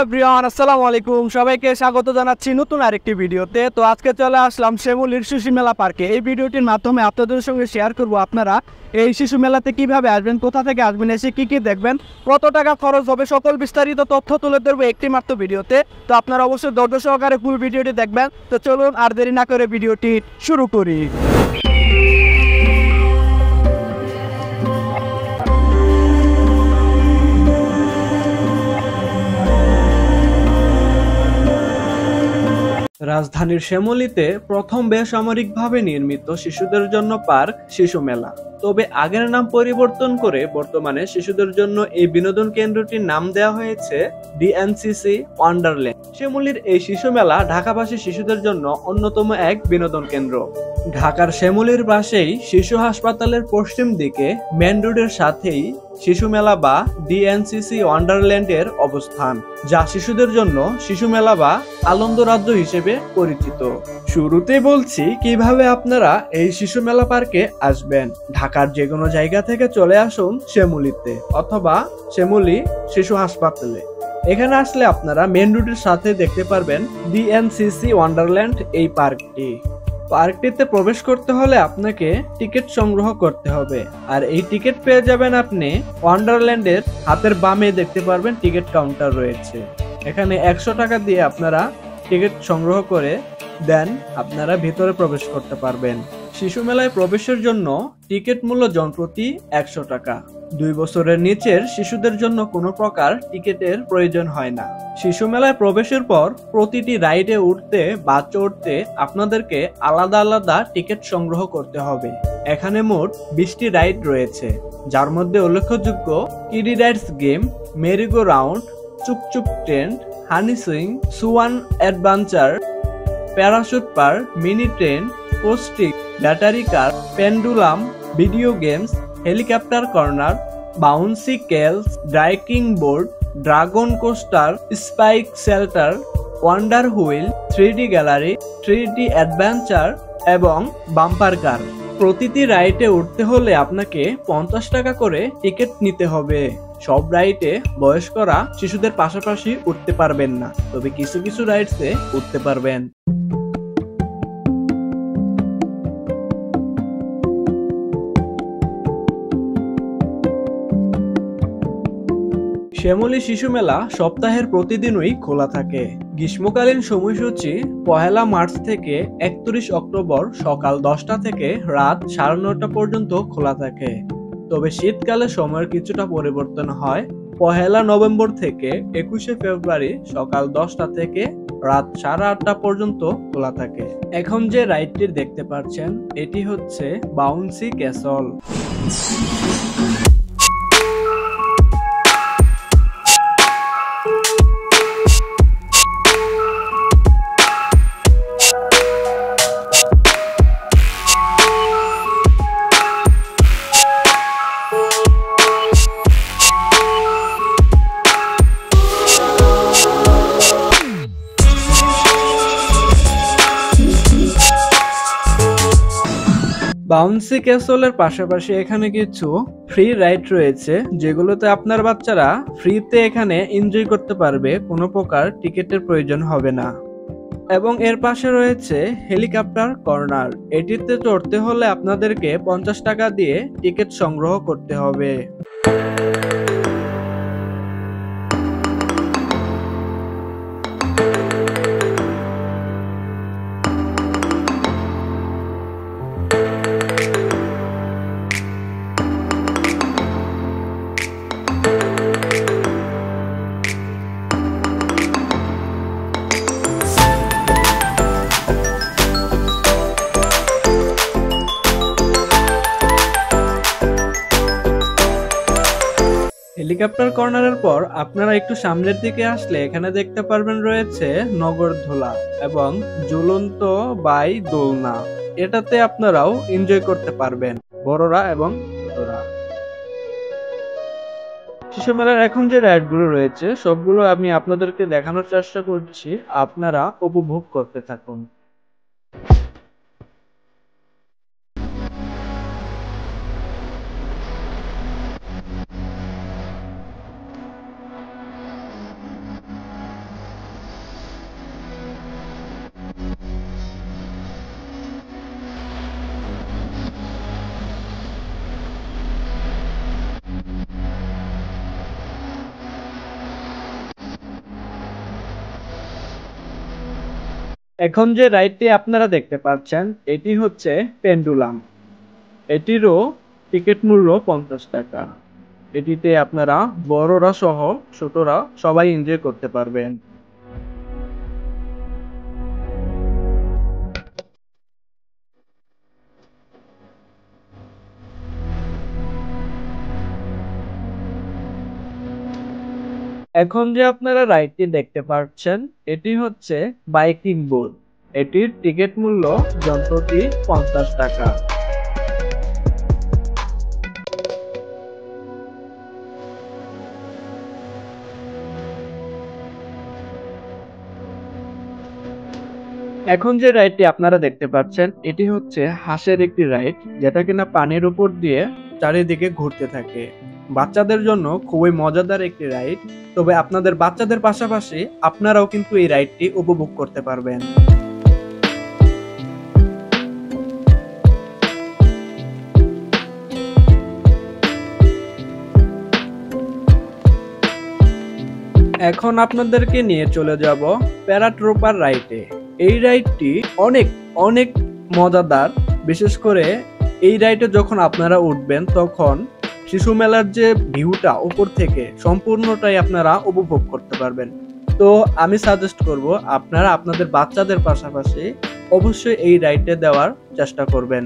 Everyone আসসালামু আলাইকুম, সবাইকে স্বাগত জানাচ্ছি নতুন আরেকটি ভিডিওতে। তো আজকে চলে আসলাম শ্যামলীর শিশু মেলা পার্কে। এই ভিডিওটির মাধ্যমে আপনাদের সঙ্গে শেয়ার করব আপনারা এই শিশু মেলাতে কিভাবে আসবেন, কোথা থেকে আসবেন, এসে কি কি দেখবেন, কত টাকা খরচ হবে, সকল বিস্তারিত তথ্য তুলে ধরবো একটি মাত্র ভিডিওতে। তো আপনারা অবশ্যই ধৈর্য সহকারে ফুল ভিডিওটি দেখবেন। তো চলুন আর দেরি না করে ভিডিওটি শুরু করি। রাজধানীর শ্যামলীতে প্রথম বেসামরিকভাবে নির্মিত শিশুদের জন্য পার্ক শিশু মেলা। তবে আগের নাম পরিবর্তন করে বর্তমানে শিশুদের জন্য এই বিনোদন কেন্দ্রটির নাম দেওয়া হয়েছে ডিএনসিসি ওয়ান্ডারল্যান্ড। শ্যামলীর এই শিশু মেলা ঢাকাবাসী শিশুদের জন্য অন্যতম এক বিনোদন কেন্দ্র। ঢাকার শ্যামলীর পাশেই শিশু হাসপাতালের পশ্চিম দিকে মেন রোডের সাথেই শিশু মেলা বা ডিএনসিসি ওয়ান্ডারল্যান্ডের অবস্থান, যা শিশুদের জন্য শিশু মেলা বা আনন্দ রাজ্য হিসেবে পরিচিত। শুরুতে বলছি কিভাবে আপনারা এই শিশু মেলা পার্কে আসবেন। ঢাকার যে কোনো জায়গা থেকে চলে আসুন শ্যামলীতে অথবা শ্যামলী শিশু হাসপাতালে। এখানে আসলে আপনারা মেন রোডের সাথে দেখতে পারবেন ডিএনসিসি ওয়ান্ডারল্যান্ড এই পার্কটি। পার্কটিতে প্রবেশ করতে হলে আপনাকে টিকিট সংগ্রহ করতে হবে, আর এই টিকিট পেয়ে যাবেন আপনি ওয়ান্ডারল্যান্ডের হাতের বামে দেখতে পারবেন টিকিট কাউন্টার রয়েছে। এখানে 100 টাকা দিয়ে আপনারা টিকিট সংগ্রহ করে দেন আপনারা ভিতরে প্রবেশ করতে পারবেন। শিশু মেলায় প্রবেশের জন্য টিকিট মূল্য জনপ্রতি 100 টাকা। 2 বছরের নিচের শিশুদের জন্য কোনো প্রকার টিকিটের প্রয়োজন হয় না। শিশু মেলায় প্রবেশের পর প্রতিটি রাইডে উঠতে বা চড়তে আপনাদেরকে আলাদা আলাদা টিকিট সংগ্রহ করতে হবে। এখানে মোট 20টি রাইড রয়েছে, যার মধ্যে উল্লেখযোগ্য kiddie rides game, merry go round, চুপচুপ train, honey swing, swan adventure, parachute পার, মিনি ট্রেন, পোস্টিক, battery car, pendulum, video games, helicopter corner, bouncy কেলস, ড্রাইকিং board, dragon coaster, spike shelter, wonder wheel, 3D gallery, 3D adventure এবং bumper car. প্রতিটি রাইডে উঠতে হলে আপনাকে 50 টাকা করে টিকিট নিতে হবে। সব রাইডে বয়স্করা শিশুদের পাশাপাশি উঠতে পারবেন না, তবে কিছু কিছু রাইডসে উঠতে পারবেন। শ্যামলী শিশু মেলা সপ্তাহের প্রতিদিনই খোলা থাকে। গ্রীষ্মকালীন সময়সূচি 1 মার্চ থেকে 31 অক্টোবর সকাল 10টা থেকে রাত 9:30 পর্যন্ত খোলা থাকে। তবে শীতকালে সময়ের কিছুটা পরিবর্তন হয়। 1 নভেম্বর থেকে 21 ফেব্রুয়ারি সকাল 10টা থেকে রাত 8:30 পর্যন্ত খোলা থাকে। এখন যে রাইডটি দেখতে পাচ্ছেন এটি হচ্ছে বাউন্সি ক্যাসল। বাউন্সি ক্যাসলের পাশাপাশি এখানে কিছু ফ্রি রাইড রয়েছে, যেগুলোতে আপনার বাচ্চারা ফ্রিতে এখানে এনজয় করতে পারবে, কোনো প্রকার টিকিটের প্রয়োজন হবে না। এবং এর পাশে রয়েছে হেলিকপ্টার কর্নার। এটিতে চড়তে হলে আপনাদেরকে 50 টাকা দিয়ে টিকিট সংগ্রহ করতে হবে। হেলিকপ্টার কর্নারের পর আপনারা একটু সামনের দিকে আসলে এখানে দেখতে পারবেন রয়েছে নগরদোলা এবং ঝুলন্ত বাই দোলনা। এটাতে আপনারাও এনজয় করতে পারবেন, বড়রা এবং ছোটরা। শিশু মেলার এখন যে রাইড গুলো রয়েছে সবগুলো আমি আপনাদেরকে দেখানোর চেষ্টা করছি, আপনারা উপভোগ করতে থাকুন। এখন যে রাইডটি আপনারা দেখতে পাচ্ছেন এটি হচ্ছে পেন্ডুলাম। এটিরও টিকিট মূল্য 50 টাকা। এটিতে আপনারা বড়রা সহ ছোটরা সবাই এনজয় করতে পারবেন। এখন যে আপনারা রাইডটি দেখতে পাচ্ছেন এটি হচ্ছে বাইকিং বুল। এটির টিকিট মূল্য জনপ্রতি 50 টাকা। এখন যে রাইডটি আপনারা দেখতে পাচ্ছেন এটি হচ্ছে হাঁসের একটি রাইড, যেটা কিনা পানির উপর দিয়ে চারিদিকে ঘুরতে থাকে। বাচ্চাদের জন্য খুবই মজাদার একটি রাইড, তবে আপনাদের বাচ্চাদের পাশাপাশি আপনারাও কিন্তু এই রাইডটি উপভোগ করতে পারবেন। এখন আপনাদেরকে নিয়ে চলে যাব প্যারাট্রুপার রাইডে। এই রাইডটি অনেক অনেক মজাদার। বিশেষ করে এই রাইডে যখন আপনারা উঠবেন তখন শিশু মেলার যে ভিউটা উপর থেকে সম্পূর্ণটাই আপনারা উপভোগ করতে পারবেন। তো আমি সাজেস্ট করব আপনারা আপনাদের বাচ্চাদের পাশাপাশি অবশ্যই এই রাইডে দেওয়ার চেষ্টা করবেন।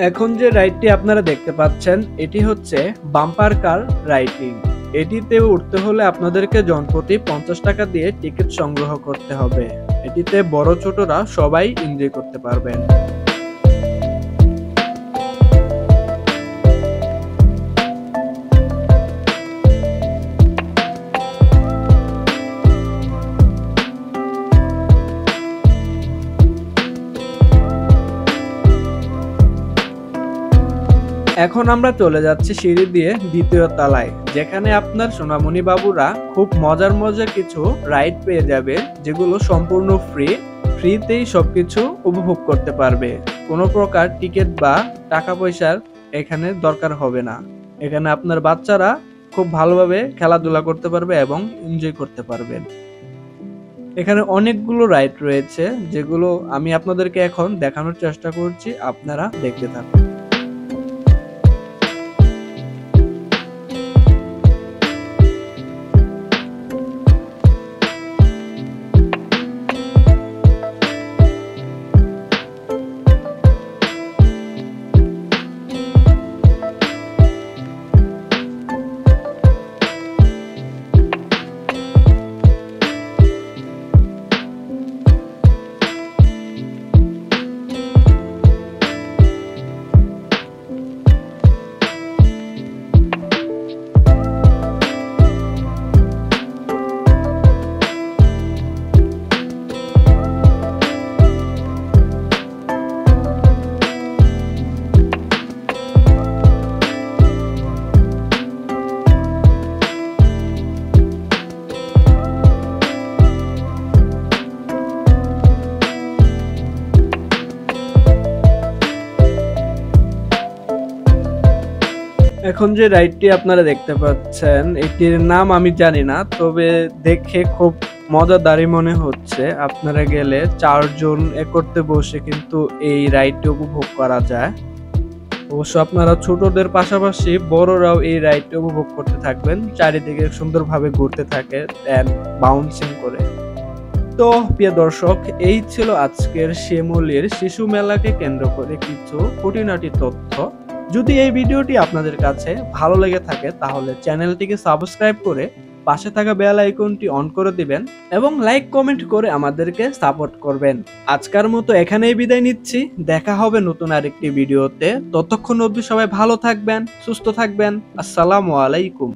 এখন যে রাইডটি আপনারা দেখতে পাচ্ছেন এটি হচ্ছে বাম্পার কার রাইডিং। এটিতে উঠতে হলে আপনাদেরকে জনপ্রতি 50 টাকা দিয়ে টিকিট সংগ্রহ করতে হবে। এটিতে বড় ছোটরা সবাই এনজয় করতে পারবেন। এখন আমরা চলে যাচ্ছি সিঁড়ি দিয়ে দ্বিতীয় তলায়, যেখানে আপনার সোনামণি বাবুরা খুব মজার মজার কিছু রাইড পেয়ে যাবে, যেগুলো সম্পূর্ণ ফ্রিতেই সবকিছু উপভোগ করতে পারবে। কোনো প্রকার টিকিট বা টাকা পয়সার এখানে দরকার হবে না। এখানে আপনার বাচ্চারা খুব ভালোভাবে খেলাধুলা করতে পারবে এবং এনজয় করতে পারবেন। এখানে অনেকগুলো রাইড রয়েছে, যেগুলো আমি আপনাদেরকে এখন দেখানোর চেষ্টা করছি, আপনারা দেখতে থাকুন। এখন যে রাইডটি আপনারা দেখতে পাচ্ছেন এটির নাম আমি জানি না, তবে দেখে খুব মজাদারই মনে হচ্ছে। আপনারা গেলে 4 জন একত্রে বসে কিন্তু এই রাইডটি উপভোগ করা যায়। অবশ্য আপনারা ছোটদের পাশাপাশি বড়রাও এই রাইডটি উপভোগ করতে থাকবেন, চারিদিকে সুন্দরভাবে ঘুরতে থাকে এন্ড বাউন্সিং করে। তো প্রিয় দর্শক, এই ছিল আজকের শিমুলির শিশু মেলাকে কেন্দ্র করে কিছু খুঁটিনাটি তথ্য। যদি এই ভিডিওটি আপনাদের কাছে ভালো লেগে থাকে তাহলে চ্যানেলটিকে সাবস্ক্রাইব করে পাশে থাকা বেল আইকনটি অন করে দিবেন এবং লাইক কমেন্ট করে আমাদেরকে সাপোর্ট করবেন। আজকের মতো এখানেই বিদায় নিচ্ছি, দেখা হবে নতুন আরেকটি ভিডিওতে। ততক্ষণ অবধি সবাই ভালো থাকবেন, সুস্থ থাকবেন। আসসালামু আলাইকুম।